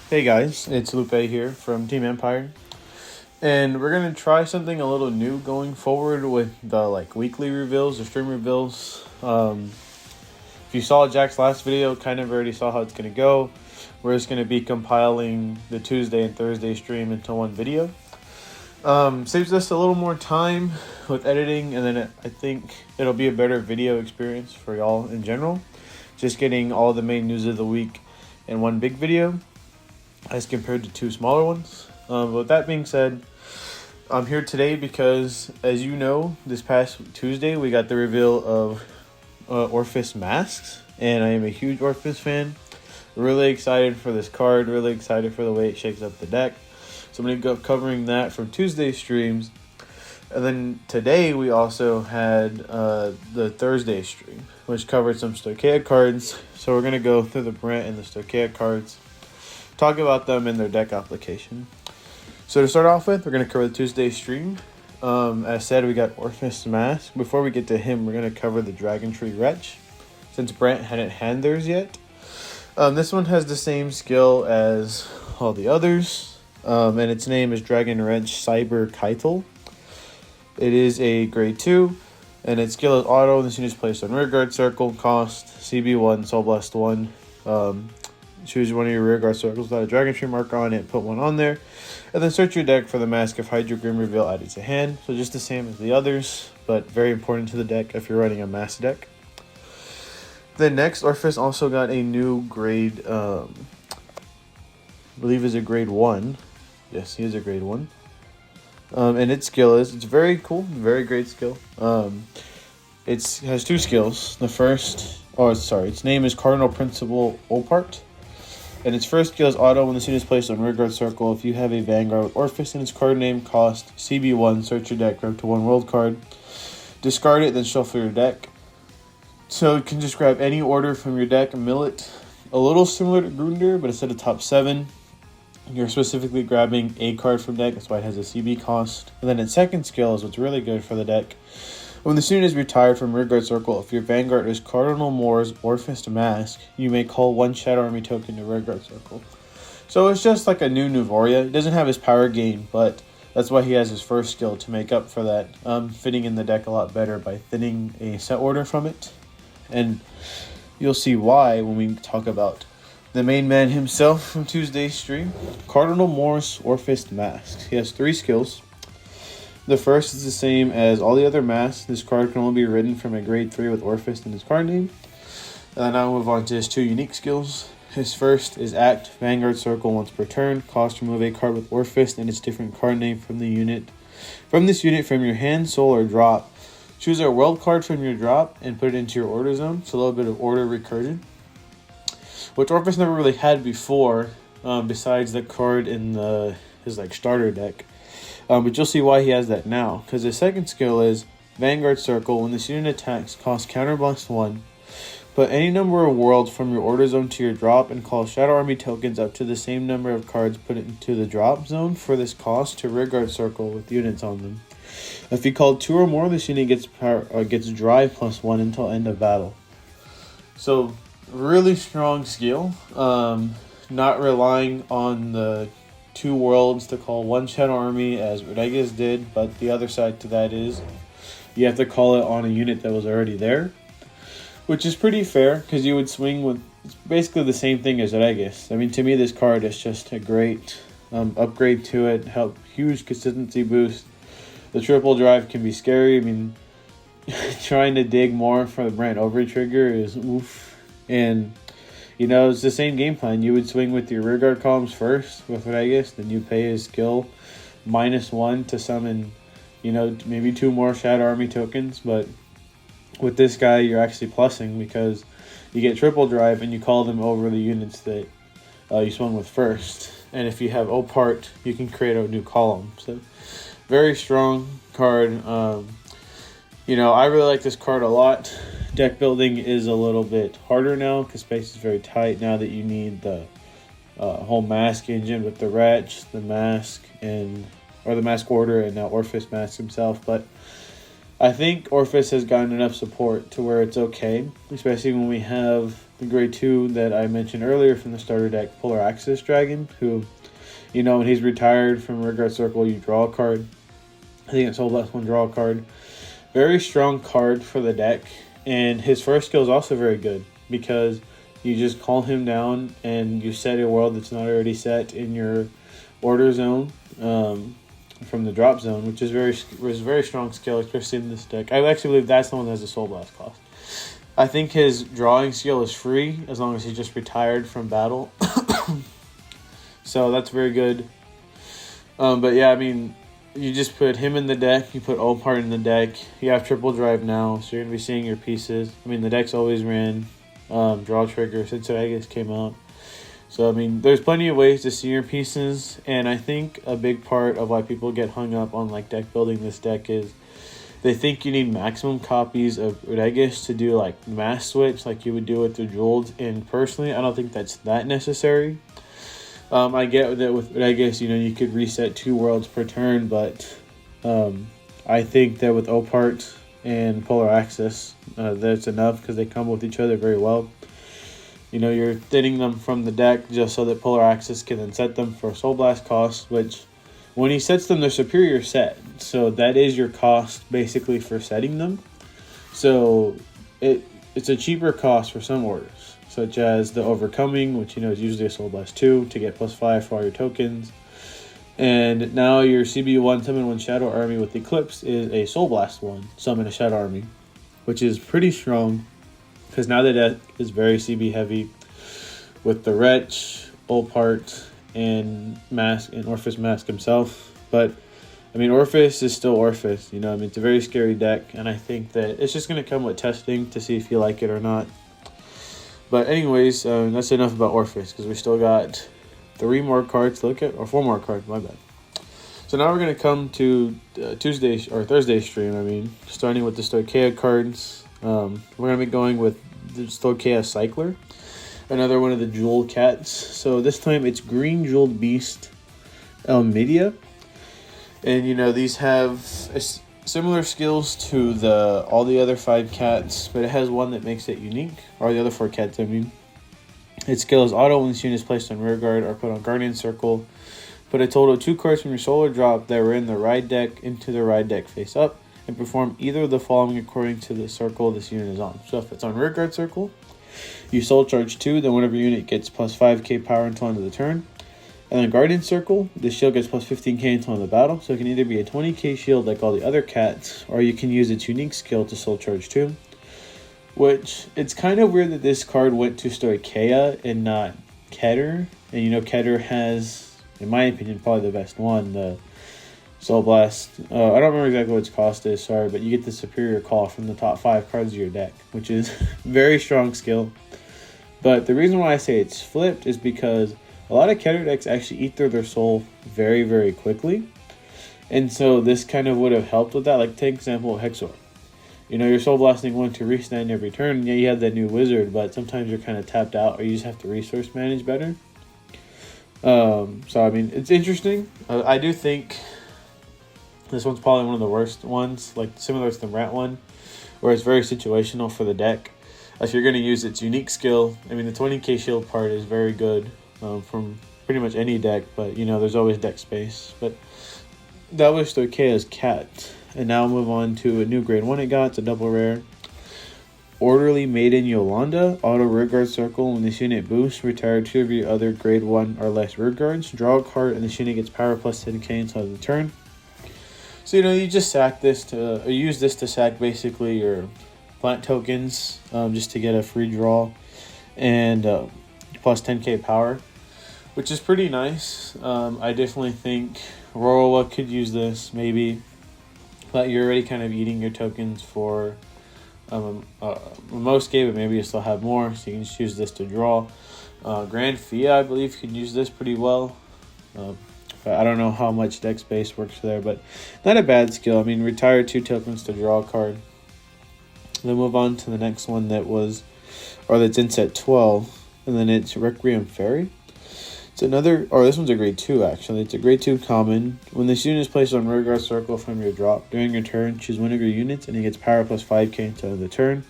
Hey guys, it's Lupe here from Team Empire, and we're gonna try something a little new going forward with the weekly reveals, the stream reveals. If you saw Jack's last video, kind of already saw how it's gonna go. We're just gonna be compiling the Tuesday and Thursday stream into one video. Saves us a little more time with editing, and then I think it'll be a better video experience for y'all in general. Just getting all the main news of the week in one big video, as compared to two smaller ones. With that being said, I'm here today because, as you know, this past Tuesday we got the reveal of Orfist Masques, and I am a huge Orfist fan. Really excited for this card, really excited for the way it shakes up the deck. So I'm going to go covering that from Tuesday's streams. And then today we also had the Thursday stream, which covered some Stoicheia cards. So we're going to go through the Brent and the Stoicheia cards, talk about them in their deck application. So to start off with, we're going to cover the Tuesday stream. As said, we got Orfist Mask. Before we get to him, we're going to cover the Dragon Tree Wretch, since Brent hadn't had theirs yet. This one has the same skill as all the others, and its name is Dragon Wretch Cyber Keitel. It is a grade 2, and its skill is auto. This unit is placed on rearguard circle, cost CB1, Soul Blast 1. Choose one of your rearguard circles without a Dragon Tree marker on it, put one on there, and then search your deck for the Mask of Hydro Grim Reveal added to hand. So just the same as the others, but very important to the deck if you're running a Mask deck. Then next, Orfist also got a new grade, I believe is a grade 1. Yes, he is a grade 1. And its skill it's very cool, very great skill. It has two skills. Its name is Cardinal Principal Opart. And its first skill is auto. When the unit is placed on rearguard circle, if you have a Vanguard with Orfist in its card name, cost CB1, search your deck, grab to one world card, discard it, then shuffle your deck. So you can just grab any order from your deck and mill it. A little similar to Grunder, but instead of top 7, you're specifically grabbing a card from deck. That's why it has a CB cost. And then its second skill is what's really good for the deck. When the student is retired from rearguard circle, if your Vanguard is Cardinal Moore's Orfist Mask, you may call one Shadow Army token to rearguard circle. So it's just like a new Nuvoria. It doesn't have his power gain, but that's why he has his first skill to make up for that, fitting in the deck a lot better by thinning a set order from it. And you'll see why when we talk about the main man himself from Tuesday's stream, Cardinal Moore's Orfist Masks. He has 3 skills. The first is the same as all the other masks. This card can only be written from a grade 3 with Orfist in his card name. And now we'll move on to his 2 unique skills. His first is Act Vanguard Circle once per turn. Cost remove a card with Orfist and its different card name from the unit. From this unit from your hand, soul, or drop. Choose a world card from your drop and put it into your order zone. It's a little bit of order recursion, which Orfist never really had before, besides the card in his starter deck. But you'll see why he has that now, because his second skill is Vanguard Circle. When this unit attacks, cost Counterblast 1. Put any number of worlds from your order zone to your drop and call Shadow Army tokens up to the same number of cards put into the drop zone for this cost to rearguard circle with units on them. If you call 2 or more, this unit gets drive +1 until end of battle. So really strong skill. Not relying on the 2 worlds to call 1 Shadow Army as Rodriguez did, but the other side to that is you have to call it on a unit that was already there, which is pretty fair because you would swing with it's basically the same thing as Rodriguez. I mean, to me, this card is just a great upgrade to it. Huge consistency boost. The triple drive can be scary. I mean, trying to dig more for the Brent over trigger is oof. And it's the same game plan. You would swing with your rearguard columns first with Rodriguez, then you pay his skill -1 to summon, maybe 2 more Shadow Army tokens. But with this guy, you're actually plussing because you get triple drive and you call them over the units that you swung with first. And if you have Opart, you can create a new column. So very strong card. I really like this card a lot. Deck building is a little bit harder now because space is very tight now that you need the whole Mask engine with the Wretch, the Mask, or the Mask Order, and now Orfist Mask himself. But I think Orfist has gotten enough support to where it's okay, especially when we have the grade 2 that I mentioned earlier from the starter deck, Polar Axis Dragon, who, you know, when he's retired from Rearguard Circle, you draw a card. I think it's Soul Blast 1, draw a card. Very strong card for the deck, and his first skill is also very good because you just call him down and you set a world that's not already set in your order zone from the drop zone, which is very strong skill, especially in this deck. I actually believe that's the one that has a Soul Blast cost. I think his drawing skill is free as long as he's just retired from battle. So that's very good. But yeah, I mean, you just put him in the deck, you put Opart in the deck, you have triple drive now, so you're going to be seeing your pieces. I mean, the deck's always ran draw trigger since Stoecheia came out. So, I mean, there's plenty of ways to see your pieces, and I think a big part of why people get hung up on, like, deck building this deck is they think you need maximum copies of Rearguard to do, like, mass switch like you would do with the Jewels, and personally, I don't think that's that necessary. I get that with Rearguard, you know, you could reset 2 worlds per turn, but I think that with Opart and Polar Axis, that's enough because they come with each other very well. You know, you're thinning them from the deck just so that Polar Axis can then set them for Soul Blast cost, which when he sets them, they're superior set. So that is your cost basically for setting them. So it's a cheaper cost for some orders, such as the Overcoming, which, you know, is usually a Soul Blast 2 to get +5 for all your tokens. And now your CB1 Summon 1 Shadow Army with Eclipse is a Soul Blast 1 Summon a Shadow Army, which is pretty strong because now the deck is very CB heavy with the Wretch, Opart, and Masque, and Orfist Masque himself. But I mean, Orfist is still Orfist, you know. I mean, it's a very scary deck, and I think that it's just going to come with testing to see if you like it or not. But anyways, that's enough about Orfist because we still got 3 more cards to look at, or 4 more cards, my bad. So now we're going to come to Thursday stream, I mean, starting with the Stoicheia cards. We're going to be going with the Stoicheia Cycler, another one of the Jewel Cats. So this time it's Green Jeweled Beast Elmidia. And, you know, these have similar skills to all the other 5 cats, but it has one that makes it unique, or the other 4 cats, I mean. Its skill is auto when this unit is placed on Rearguard or put on Guardian Circle. Put a total of 2 cards from your solar drop that were in the ride deck into the ride deck face up, and perform either of the following according to the circle this unit is on. So if it's on Rearguard Circle, you soul charge 2, then whenever unit gets +5k power until end of the turn. And then Guardian Circle, the shield gets +15k until end of the battle, so it can either be a 20k shield like all the other cats, or you can use its unique skill to soul charge 2. Which, it's kind of weird that this card went to Stoicheia and not Keter. And you know, Keter has, in my opinion, probably the best one, the Soul Blast. I don't remember exactly what its cost is, sorry, but you get the superior call from the top 5 cards of your deck, which is very strong skill. But the reason why I say it's flipped is because a lot of Keter decks actually eat through their soul very, very quickly. And so this kind of would have helped with that. Like, take example of Hexor. You know, you're Soul Blasting 1 to restand every turn. Yeah, you have that new wizard, but sometimes you're kind of tapped out or you just have to resource manage better. So, I mean, it's interesting. I do think this one's probably one of the worst ones, like similar to the Rat one, where it's very situational for the deck. If you're going to use its unique skill, I mean, the 20k shield part is very good from pretty much any deck, but, you know, there's always deck space. But that was Stoicheia's cat. And now we'll move on to a new grade 1 it got. It's a double rare. Orderly Maiden Yolanda. Auto Rearguard Circle. When this unit boosts, retire 2 of your other grade 1 or less Rearguards. Draw a card and this unit gets power +10k until the turn. So, you know, you just sack this or use this to sack basically your plant tokens just to get a free draw. And +10k power, which is pretty nice. I definitely think Roroa could use this, maybe. But you're already kind of eating your tokens for most game, but maybe you still have more, so you can just use this to draw. Grand Fia, I believe, could use this pretty well. But I don't know how much deck space works there, but not a bad skill. I mean, retire 2 tokens to draw a card. Then move on to the next one that's in set 12, and then it's Requiem Fairy. It's another, or this one's a grade 2 actually. It's a grade 2 common. When this unit is placed on Rearguard Circle from your drop, during your turn, choose one of your units and it gets power +5k until the turn.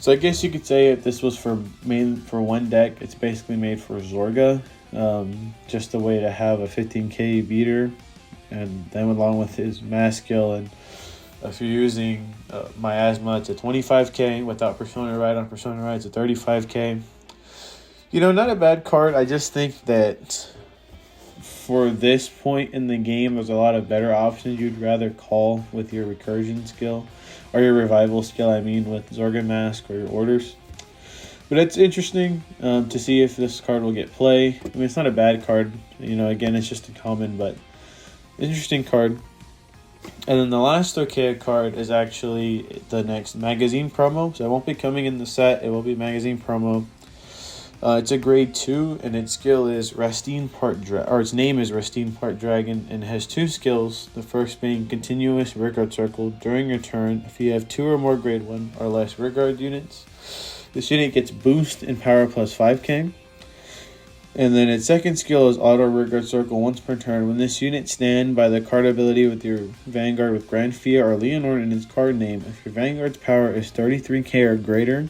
So I guess you could say if this was made for one deck, it's basically made for Zorga. Just a way to have a 15k beater, and then along with his Masques, and if you're using Miasma, it's a 25k. Without Persona Ride on Persona Ride, it's a 35k. You know, not a bad card. I just think that for this point in the game, there's a lot of better options you'd rather call with your recursion skill, or your revival skill, I mean, with Zorga Mask or your orders. But it's interesting to see if this card will get play. I mean, it's not a bad card. You know, again, it's just a common, but interesting card. And then the last Stoicheia card is actually the next magazine promo. So it won't be coming in the set. It will be magazine promo. It's a grade 2, and its skill is Restine Part or its name is Restine Part Dragon, and it has 2 skills. The first being continuous rearguard circle during your turn. If you have 2 or more grade 1 or less rearguard units, this unit gets boost in power plus 5k. And then its second skill is auto rearguard circle once per turn. When this unit stand by the card ability with your Vanguard with Grand Fia or Leonore in its card name, if your Vanguard's power is 33k or greater,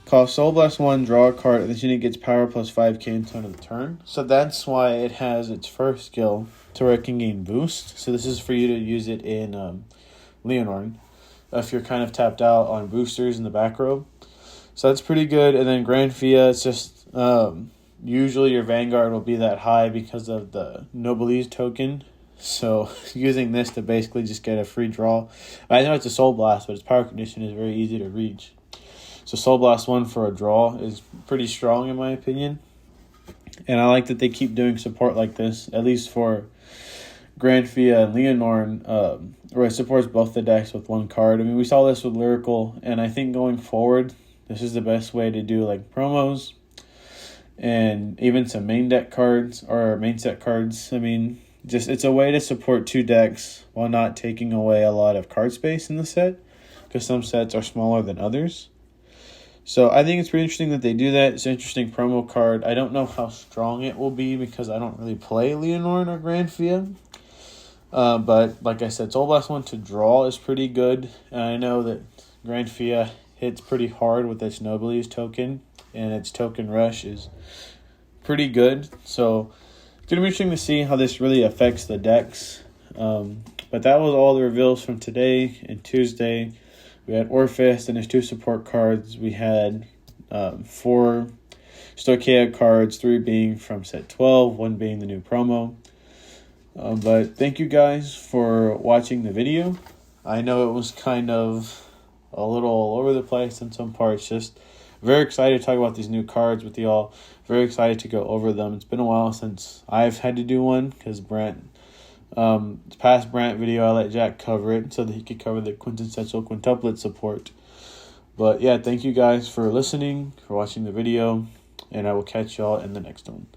cost Soul Blast 1, draw a card, and this unit gets power plus 5k until end of the turn. So that's why it has its first skill to where it can gain boost. So this is for you to use it in Leonore if you're kind of tapped out on boosters in the back row. So that's pretty good. And then Grand Fia, it's just usually your Vanguard will be that high because of the Noblesse token. So using this to basically just get a free draw. I know it's a Soul Blast, but its power condition is very easy to reach. So Soul Blast 1 for a draw is pretty strong in my opinion. And I like that they keep doing support like this, at least for Grand Fia and Leonore, where it supports both the decks with one card. I mean, we saw this with Lyrical, and I think going forward, this is the best way to do like promos and even some main deck cards or main set cards. I mean, just it's a way to support 2 decks while not taking away a lot of card space in the set, because some sets are smaller than others. So I think it's pretty interesting that they do that. It's an interesting promo card. I don't know how strong it will be because I don't really play Leonore or Grand Fia. But like I said, Soul Blast 1 to draw is pretty good. And I know that Grand Fia hits pretty hard with its Noblesse token, and its token rush is pretty good. So it's going to be interesting to see how this really affects the decks. But that was all the reveals from today and Tuesday. We had Orfist and his 2 support cards. We had 4 Stoicheia cards, 3 being from set 12, 1 being the new promo. But thank you guys for watching the video. I know it was kind of a little all over the place in some parts. Just very excited to talk about these new cards with y'all. Very excited to go over them. It's been a while since I've had to do one because Brent, past Brant video, I let Jack cover it so that he could cover the quintessential quintuplet support. But yeah, thank you guys for listening, for watching the video, and I will catch y'all in the next one.